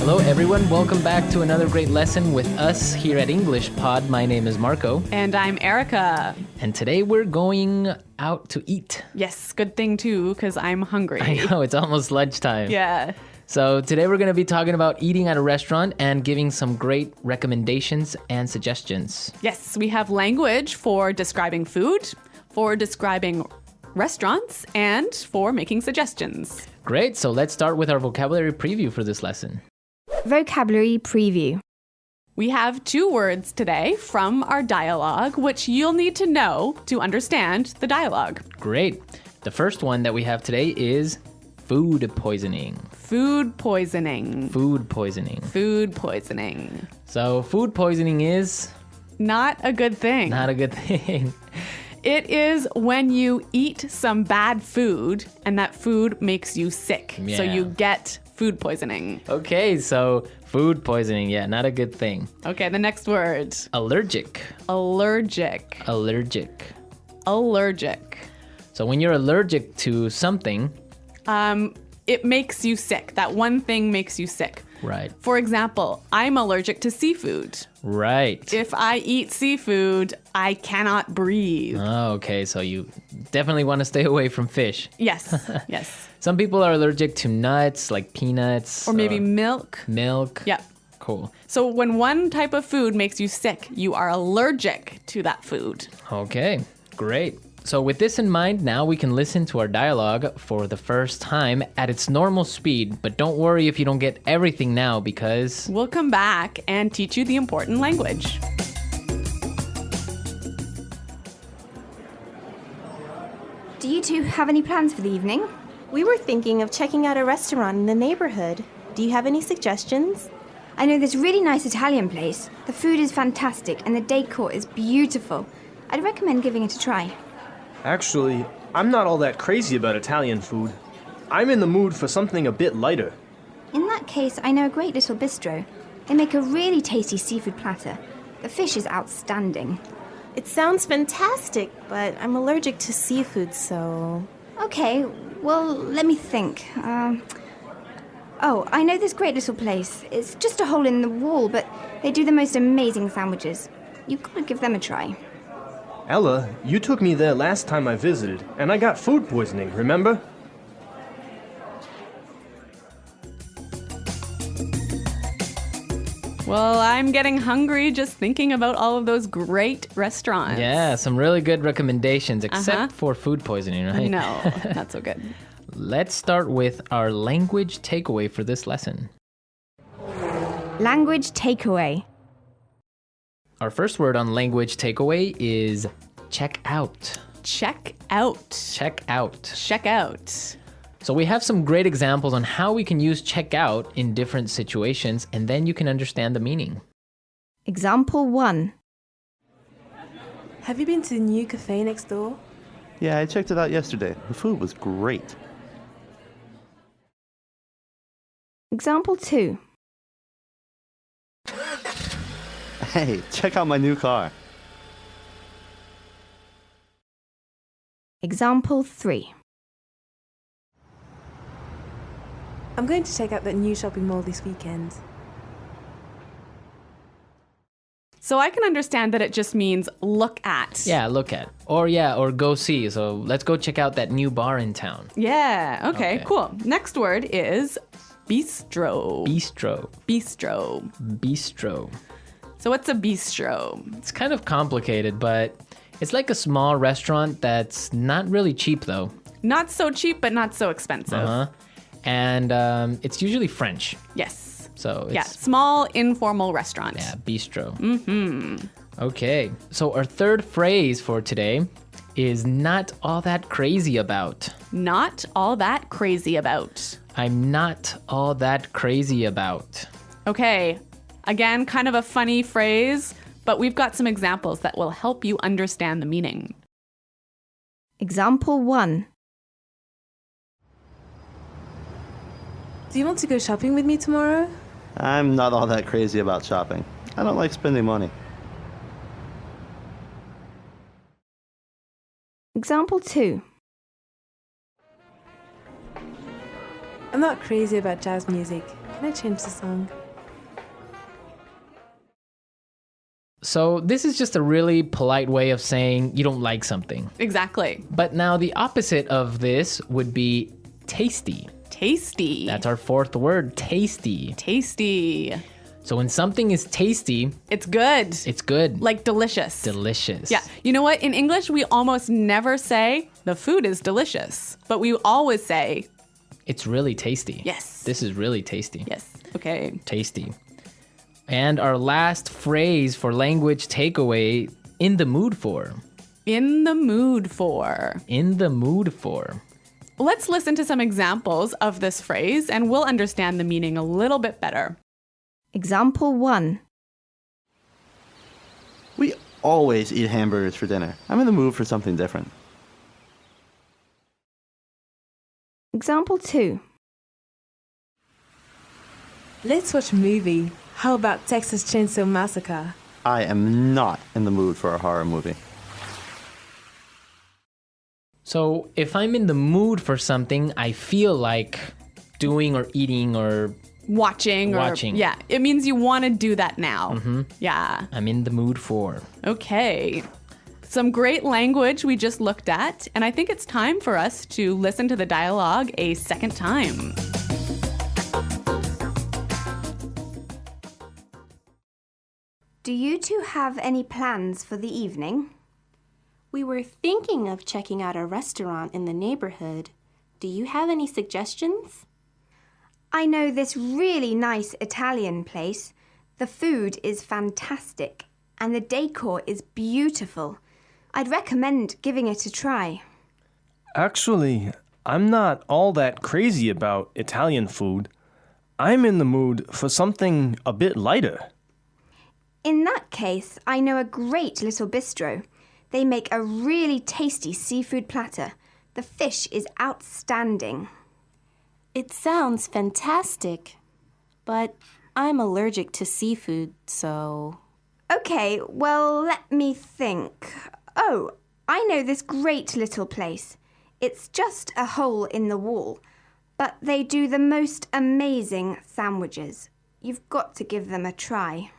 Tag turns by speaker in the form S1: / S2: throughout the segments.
S1: Hello everyone, welcome back to another great lesson with us here at English Pod. My name is Marco.
S2: And I'm Erica.
S1: And today we're going out to eat.
S2: Yes, good thing too, because I'm hungry.
S1: I know, it's almost lunchtime.
S2: Yeah.
S1: So today we're going to be talking about eating at a restaurant and giving some great recommendations and suggestions.
S2: Yes, we have language for describing food, for describing restaurants, and for making suggestions.
S1: Great, so let's start with our vocabulary preview for this lesson.
S3: Vocabulary preview.
S2: We have 2 words today from our dialogue, which you'll need to know to understand the dialogue.
S1: Great. The first one that we have today is food poisoning.
S2: Food poisoning.
S1: Food poisoning.
S2: Food poisoning.
S1: So food poisoning is
S2: Not a good thing.
S1: not a good thing.
S2: It is when you eat some bad food and that food makes you sick. So
S1: Yeah.
S2: you get food poisoning.
S1: Okay, so food poisoning, yeah, not a good thing.
S2: Okay, the next word.
S1: Allergic.
S2: Allergic.
S1: Allergic.
S2: Allergic.
S1: So when you're allergic to something,
S2: It makes you sick. That one thing makes you sick.
S1: right,
S2: For example, I'm allergic to seafood.
S1: right.
S2: If I eat seafood, I cannot breathe.
S1: Oh, okay, so you definitely want to stay away from fish.
S2: Yes, yes.
S1: Some people are allergic to nuts, like peanuts.
S2: Or maybe milk.
S1: milk.
S2: Yeah.
S1: Cool.
S2: So when one type of food makes you sick, you are allergic to that food.
S1: Okay, great. So with this in mind, now we can listen to our dialogue for the first time at its normal speed. But don't worry if you don't get everything now because...
S2: We'll come back and teach you the important language.
S3: Do you two have any plans for the evening?
S4: We were thinking of checking out a restaurant in the neighborhood. Do you have any suggestions?
S3: I know this really nice Italian place. The food is fantastic and the decor is beautiful. I'd recommend giving it a try.
S5: Actually, I'm not all that crazy about Italian food. I'm in the mood for something a bit lighter.
S3: In that case, I know a great little bistro. They make a really tasty seafood platter. The fish is outstanding.
S4: It sounds fantastic, but I'm allergic to seafood, so...
S3: Okay, well, let me think. Oh, I know this great little place. It's just a hole in the wall, but they do the most amazing sandwiches. You've got to give them a try.
S5: Ella, you took me there last time I visited, and I got food poisoning, remember?
S2: Well, I'm getting hungry just thinking about all of those great restaurants.
S1: Yeah, some really good recommendations, except for food poisoning, right?
S2: No, not so good.
S1: Let's start with our language takeaway for this lesson.
S3: Language takeaway.
S1: Our first word on language takeaway is check out.
S2: Check out.
S1: Check out.
S2: Check out.
S1: So we have some great examples on how we can use check out in different situations, and then you can understand the meaning.
S3: Example 1.
S6: Have you been to the new cafe next door?
S7: Yeah, I checked it out yesterday. The food was great.
S3: Example 2.
S7: Hey, check out my new car.
S3: Example 3.
S6: I'm going to check out that new shopping mall this weekend.
S2: So I can understand that it just means look at.
S1: Yeah, look at. Or go see. So let's go check out that new bar in town.
S2: Yeah, okay,
S1: Okay.
S2: cool. Next word is bistro.
S1: Bistro.
S2: Bistro.
S1: Bistro.
S2: So what's a bistro?
S1: It's kind of complicated, but it's like a small restaurant that's not really cheap though.
S2: Not so cheap, but not so expensive.
S1: Uh-huh. And it's usually French.
S2: Yes.
S1: So it's
S2: Yeah, small informal restaurant.
S1: yeah, bistro. Mm-hmm. Okay. So our third phrase for today is not all that crazy about.
S2: Not all that crazy about.
S1: I'm not all that crazy about.
S2: Okay, again, kind of a funny phrase, but we've got some examples that will help you understand the meaning.
S3: Example 1.
S6: Do you want to go shopping with me tomorrow?
S7: I'm not all that crazy about shopping. I don't like spending money.
S3: Example 2.
S6: I'm not crazy about jazz music, Can I change the song?
S1: So this is just a really polite way of saying you don't like something.
S2: Exactly.
S1: But now the opposite of this would be tasty.
S2: Tasty.
S1: That's our fourth word, tasty.
S2: Tasty.
S1: So when something is tasty,
S2: It's good.
S1: it's good.
S2: Like delicious.
S1: Delicious.
S2: Yeah. You know what? In English, we almost never say the food is delicious, but we always say,
S1: It's really tasty.
S2: yes.
S1: This is really tasty.
S2: Yes. Okay.
S1: Tasty. And our last phrase for language takeaway, in the mood for.
S2: In the mood for.
S1: In the mood for.
S2: Let's listen to some examples of this phrase and we'll understand the meaning a little bit better.
S3: Example 1.
S7: We always eat hamburgers for dinner. I'm in the mood for something different.
S3: Example 2.
S6: Let's watch a movie. How about Texas Chainsaw Massacre?
S7: I am not in the mood for a horror movie.
S1: So if I'm in the mood for something, I feel like doing or eating or
S2: Watching. Yeah. It means you want to do that now. Yeah.
S1: I'm in the mood for.
S2: Okay. Some great language we just looked at, and I think it's time for us to listen to the dialogue a second time.
S3: Do you two have any plans for the evening?
S4: We were thinking of checking out a restaurant in the neighborhood. Do you have any suggestions?
S3: I know this really nice Italian place. The food is fantastic and the decor is beautiful. I'd recommend giving it a try.
S5: Actually, I'm not all that crazy about Italian food. I'm in the mood for something a bit lighter.
S3: In that case, I know a great little bistro. They make a really tasty seafood platter. The fish is outstanding.
S4: It sounds fantastic, but I'm allergic to seafood, so...
S3: Okay, well, let me think. Oh, I know this great little place. It's just a hole in the wall, but they do the most amazing sandwiches. You've got to give them a try.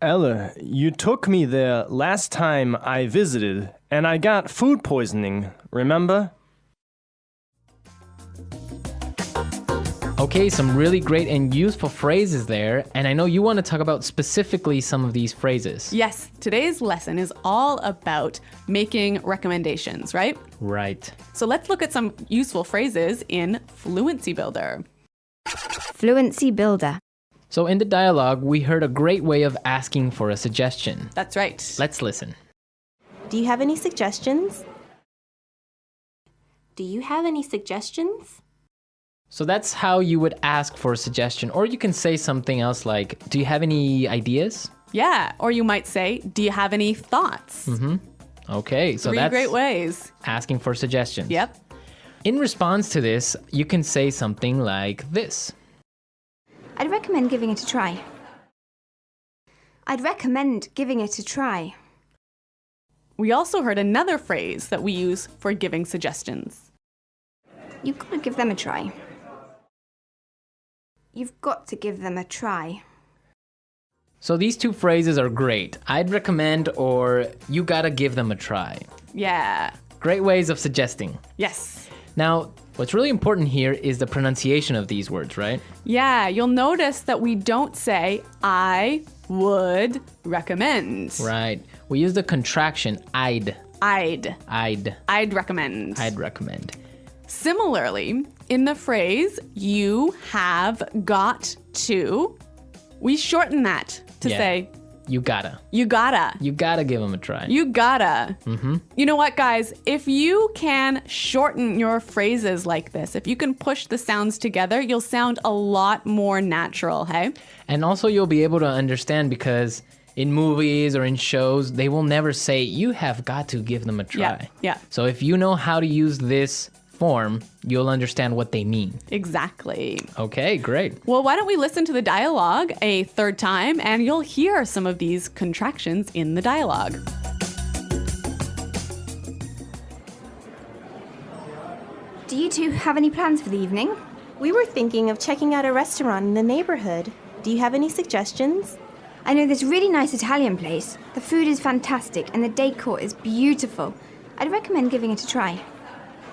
S5: Ella, you took me there last time I visited, and I got food poisoning, remember?
S1: Okay, some really great and useful phrases there, and I know you want to talk about specifically some of these phrases.
S2: Yes, today's lesson is all about making recommendations, right?
S1: Right.
S2: So let's look at some useful phrases in Fluency Builder.
S3: Fluency Builder.
S1: So in the dialogue, we heard a great way of asking for a suggestion.
S2: That's right.
S1: Let's listen.
S4: Do you have any suggestions? Do you have any suggestions?
S1: So that's how you would ask for a suggestion. Or you can say something else like, do you have any ideas?
S2: Yeah, or you might say, do you have any thoughts?
S1: Okay, so
S2: Three
S1: that's
S2: great ways.
S1: asking for suggestions.
S2: Yep.
S1: In response to this, you can say something like this.
S3: I'd recommend giving it a try. I'd recommend giving it a try.
S2: We also heard another phrase that we use for giving suggestions.
S3: You've got to give them a try. You've got to give them a try.
S1: So these two phrases are great. I'd recommend or you gotta give them a try.
S2: Yeah.
S1: Great ways of suggesting.
S2: Yes.
S1: Now, what's really important here is the pronunciation of these words, right?
S2: Yeah, you'll notice that we don't say, I would recommend.
S1: Right. We use the contraction I'd.
S2: I'd recommend.
S1: I'd recommend.
S2: Similarly, in the phrase, you have got to, we shorten that to say,
S1: You gotta.
S2: you gotta.
S1: You gotta give them a try.
S2: You gotta. You know what, guys? If you can shorten your phrases like this, if you can push the sounds together, you'll sound a lot more natural, hey?
S1: And also you'll be able to understand because in movies or in shows, they will never say, you have got to give them a try.
S2: Yeah.
S1: So if you know how to use this form, you'll understand what they mean.
S2: Exactly.
S1: Okay, great.
S2: Well, why don't we listen to the dialogue a third time and you'll hear some of these contractions in the dialogue.
S3: Do you two have any plans for the evening?
S4: We were thinking of checking out a restaurant in the neighborhood. Do you have any suggestions?
S3: I know this really nice Italian place. The food is fantastic and the decor is beautiful. I'd recommend giving it a try.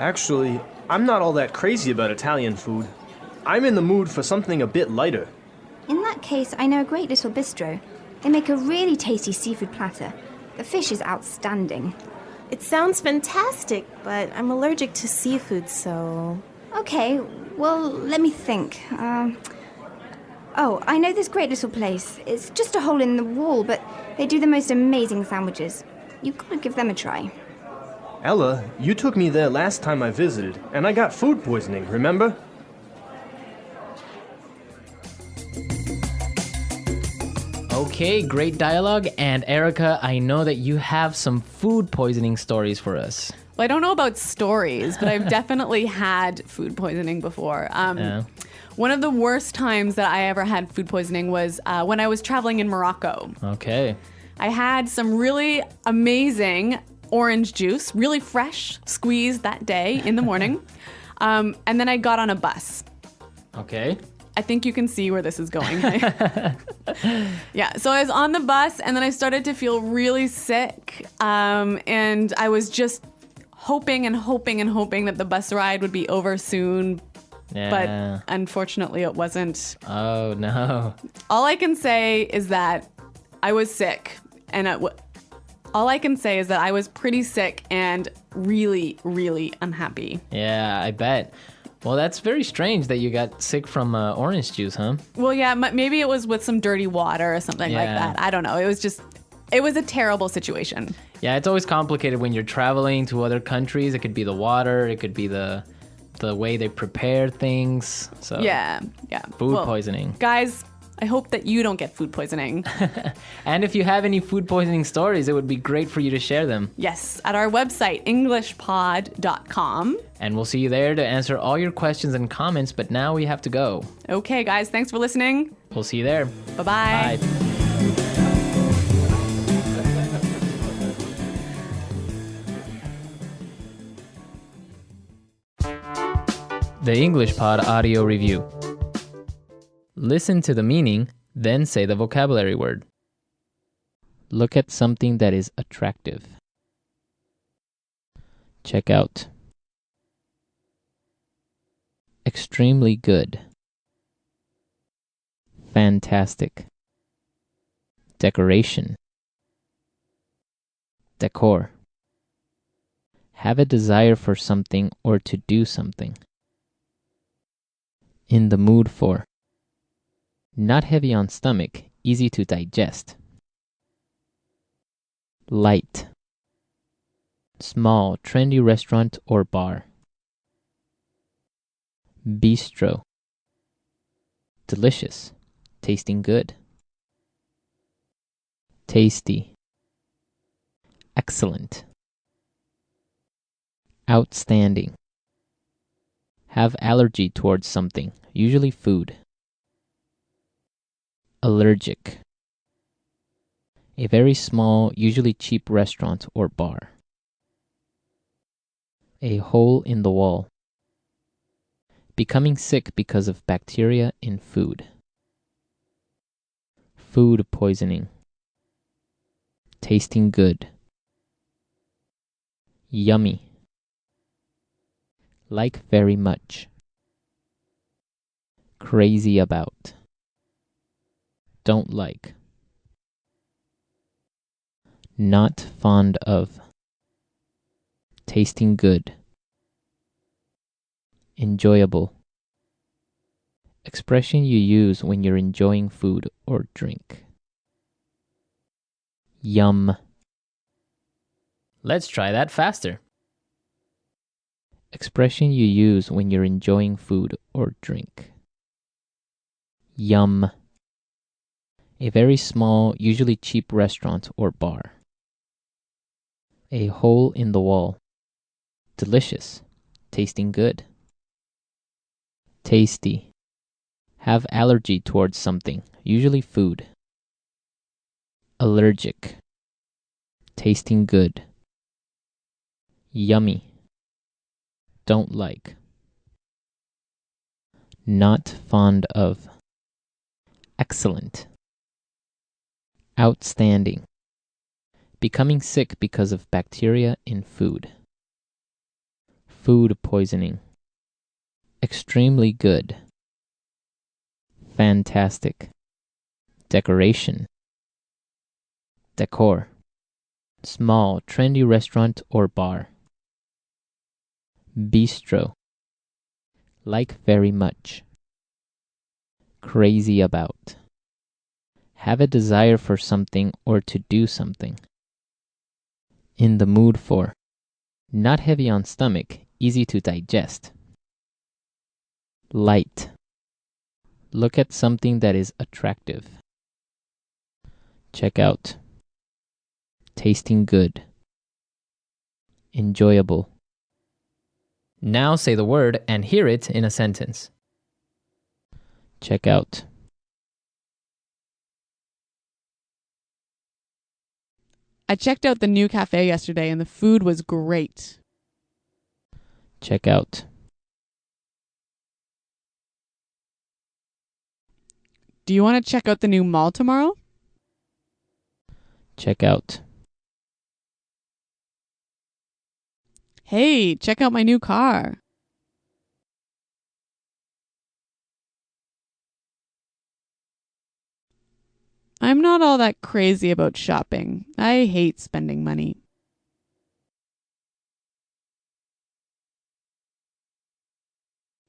S5: Actually, I'm not all that crazy about Italian food. I'm in the mood for something a bit lighter.
S3: In that case, I know a great little bistro. They make a really tasty seafood platter. The fish is outstanding.
S4: It sounds fantastic, but I'm allergic to seafood, so...
S3: Okay, well, let me think. Oh, I know this great little place. It's just a hole in the wall, but they do the most amazing sandwiches. You've got to give them a try.
S5: Ella, you took me there last time I visited, and I got food poisoning, remember?
S1: Okay, great dialogue. And Erica, I know that you have some food poisoning stories for us.
S2: Well, I don't know about stories, but I've definitely had food poisoning before. One of the worst times that I ever had food poisoning was when I was traveling in Morocco.
S1: Okay.
S2: I had some really amazing orange juice, really fresh, squeezed that day in the morning. And then I got on a bus.
S1: Okay.
S2: I think you can see where this is going. Yeah, so I was on the bus and then I started to feel really sick. And I was just hoping that the bus ride would be over soon.
S1: Yeah.
S2: But unfortunately it wasn't.
S1: Oh, no.
S2: All I can say is that I was sick. And all I can say is that I was pretty sick and really, really unhappy.
S1: Yeah, I bet. Well, that's very strange that you got sick from orange juice, huh?
S2: Well, yeah, maybe it was with some dirty water or something like that. I don't know. It was a terrible situation.
S1: Yeah, it's always complicated when you're traveling to other countries. It could be the water, it could be the way they prepare things. So
S2: Yeah.
S1: Food poisoning.
S2: Guys, I hope that you don't get food poisoning.
S1: And if you have any food poisoning stories, it would be great for you to share them.
S2: Yes, at our website, englishpod.com.
S1: And we'll see you there to answer all your questions and comments, but now we have to go.
S2: Okay, guys, thanks for listening.
S1: We'll see you there.
S2: Bye-bye.
S1: Bye. The English Pod Audio Review. Listen to the meaning, then say the vocabulary word. Look at something that is attractive. Check out. Extremely good. Fantastic. Decoration. Decor. Have a desire for something or to do something. In the mood for. Not heavy on stomach, easy to digest. Light. Small, trendy restaurant or bar. Bistro. Delicious, tasting good. Tasty. Excellent. Outstanding. Have allergy towards something, usually food. Allergic. A very small, usually cheap restaurant or bar. A hole in the wall. Becoming sick because of bacteria in food. Food poisoning. Tasting good. Yummy. Like very much. Crazy about. Don't like. Not fond of. Tasting good. Enjoyable. Expression you use when you're enjoying food or drink. Yum. Let's try that faster. Expression you use when you're enjoying food or drink. Yum. A very small, usually cheap restaurant or bar. A hole in the wall. Delicious. Tasting good. Tasty. Have allergy towards something, usually food. Allergic. Tasting good. Yummy. Don't like. Not fond of. Excellent. Outstanding. Becoming sick because of bacteria in food. Food poisoning. Extremely good. Fantastic. Decoration. Decor. Small, trendy restaurant or bar. Bistro. Like very much. Crazy about. Have a desire for something or to do something. In the mood for. Not heavy on stomach, easy to digest. Light. Look at something that is attractive. Check out. Tasting good. Enjoyable. Now say the word and hear it in a sentence. Check out.
S2: I checked out the new cafe yesterday and the food was great.
S1: Check out.
S2: Do you want to check out the new mall tomorrow?
S1: Check out.
S2: Hey, check out my new car. I'm not all that crazy about shopping. I hate spending money.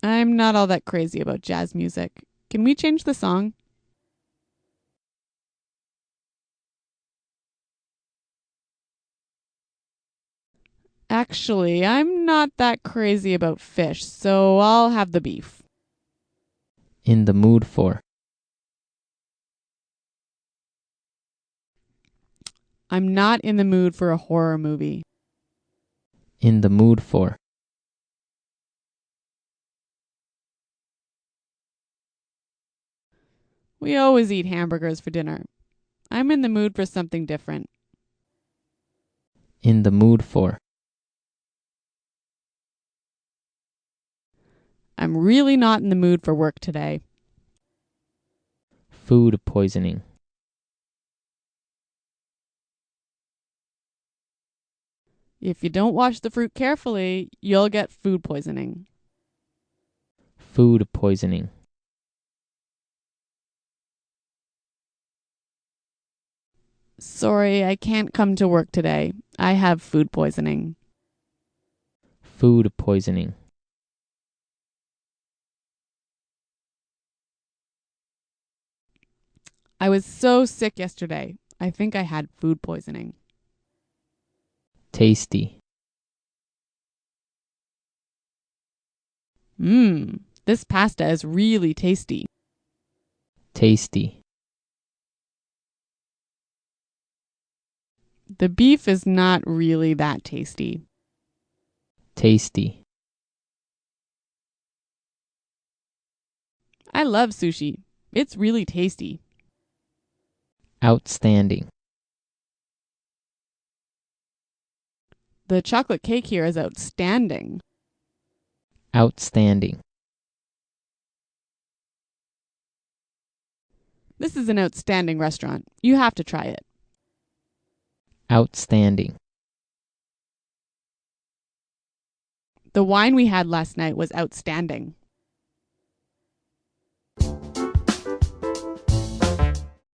S2: I'm not all that crazy about jazz music. Can we change the song? Actually, I'm not that crazy about fish, so I'll have the beef.
S1: In the mood for.
S2: I'm not in the mood for a horror movie.
S1: In the mood for.
S2: We always eat hamburgers for dinner. I'm in the mood for something different.
S1: In the mood for.
S2: I'm really not in the mood for work today.
S1: Food poisoning.
S2: If you don't wash the fruit carefully, you'll get food poisoning.
S1: Food poisoning.
S2: Sorry, I can't come to work today. I have food poisoning.
S1: Food poisoning.
S2: I was so sick yesterday. I think I had food poisoning.
S1: Tasty.
S2: This pasta is really tasty.
S1: Tasty.
S2: The beef is not really that tasty.
S1: Tasty.
S2: I love sushi. It's really tasty.
S1: Outstanding.
S2: The chocolate cake here is outstanding.
S1: Outstanding.
S2: This is an outstanding restaurant. You have to try it.
S1: Outstanding.
S2: The wine we had last night was outstanding.